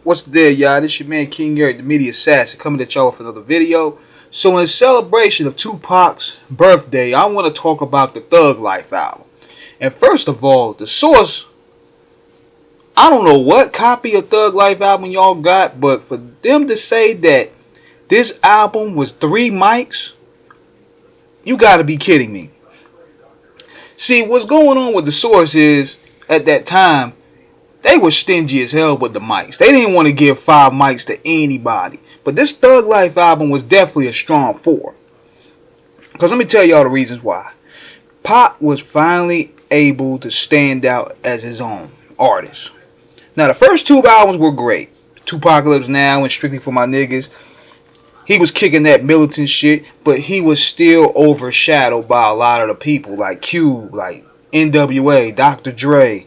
What's the deal, y'all? This your man King Eric, the Media Assassin, coming at y'all with another video. So in celebration of Tupac's birthday, I want to talk about the Thug Life album. And first of all, the source, I don't know what copy of Thug Life album y'all got, but for them to say that this album was 3 mics, you gotta be kidding me. See, what's going on with the source is, at that time, they were stingy as hell with the mics. They didn't want to give 5 mics to anybody. But this Thug Life album was definitely a strong 4. Because let me tell y'all the reasons why. Pac was finally able to stand out as his own artist. Now, the first 2 albums were great. Tupac Now and Strictly For My Niggas. He was kicking that militant shit, but he was still overshadowed by a lot of the people like Cube, like NWA, Dr. Dre.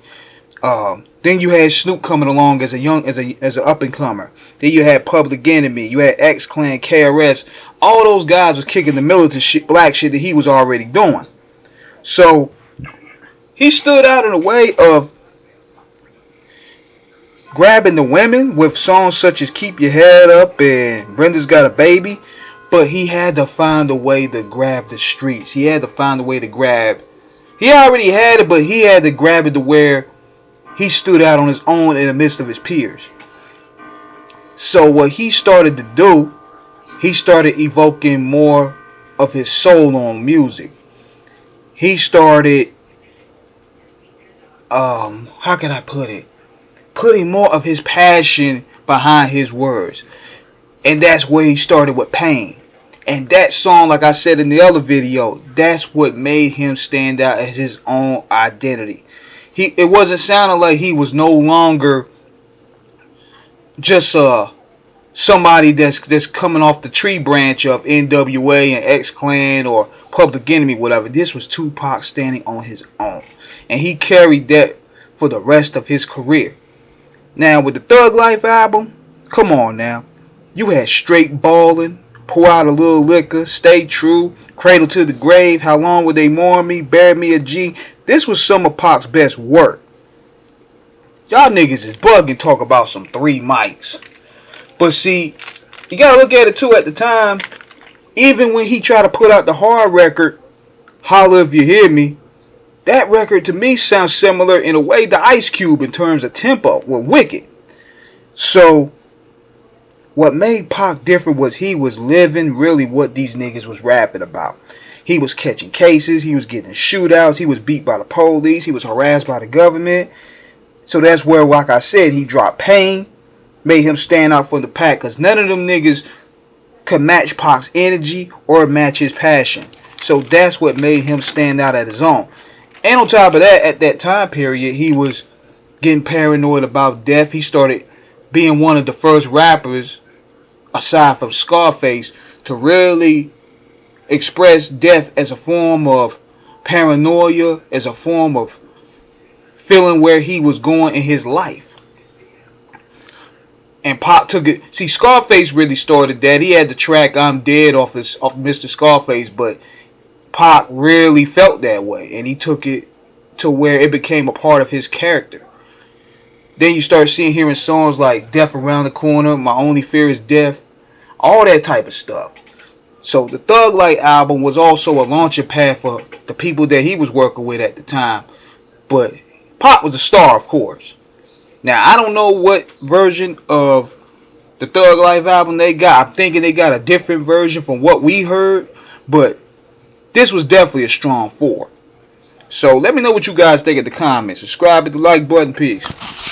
Then you had Snoop coming along as an up and comer. Then you had Public Enemy, you had X Clan, KRS. All those guys was kicking the militant shit, black shit that he was already doing. So he stood out in a way of grabbing the women with songs such as Keep Your Head Up and Brenda's Got a Baby, but he had to find a way to grab the streets. He had to find a way to grab. He already had it, but he had to grab it to where he stood out on his own in the midst of his peers. So what he started to do, he started evoking more of his soul on music. He started, how can I put it? Putting more of his passion behind his words. And that's where he started with Pain. And that song, like I said in the other video, that's what made him stand out as his own identity. It wasn't sounding like he was no longer just somebody that's coming off the tree branch of NWA and X Clan or Public Enemy, whatever. This was Tupac standing on his own, and he carried that for the rest of his career. Now with the Thug Life album, come on now, you had Straight Ballin', Pour Out a Little Liquor, Stay True, Cradle to the Grave, How Long Will They Mourn Me, Bury Me a G. This was some of Pac's best work. Y'all niggas is bugging talk about some 3 mics. But see, you gotta look at it too at the time. Even when he tried to put out the hard record, Holla If You Hear Me, that record to me sounds similar in a way to Ice Cube in terms of tempo with Wicked. So what made Pac different was he was living really what these niggas was rapping about. He was catching cases, he was getting shootouts, he was beat by the police, he was harassed by the government. So that's where, like I said, he dropped Pain, made him stand out from the pack, because none of them niggas could match Pac's energy or match his passion. So that's what made him stand out at his own. And on top of that, at that time period, he was getting paranoid about death. He started being one of the first rappers, aside from Scarface, to really express death as a form of paranoia, as a form of feeling where he was going in his life. And Pac took it. See, Scarface really started that. He had the track I'm Dead off Mr. Scarface, but Pac really felt that way, and he took it to where it became a part of his character. Then you start hearing songs like Death Around the Corner, My Only Fear Is Death, all that type of stuff. So the Thug Life album was also a launching pad for the people that he was working with at the time. But Pac was a star, of course. Now, I don't know what version of the Thug Life album they got. I'm thinking they got a different version from what we heard. But this was definitely a strong 4. So let me know what you guys think in the comments. Subscribe, hit the like button. Peace.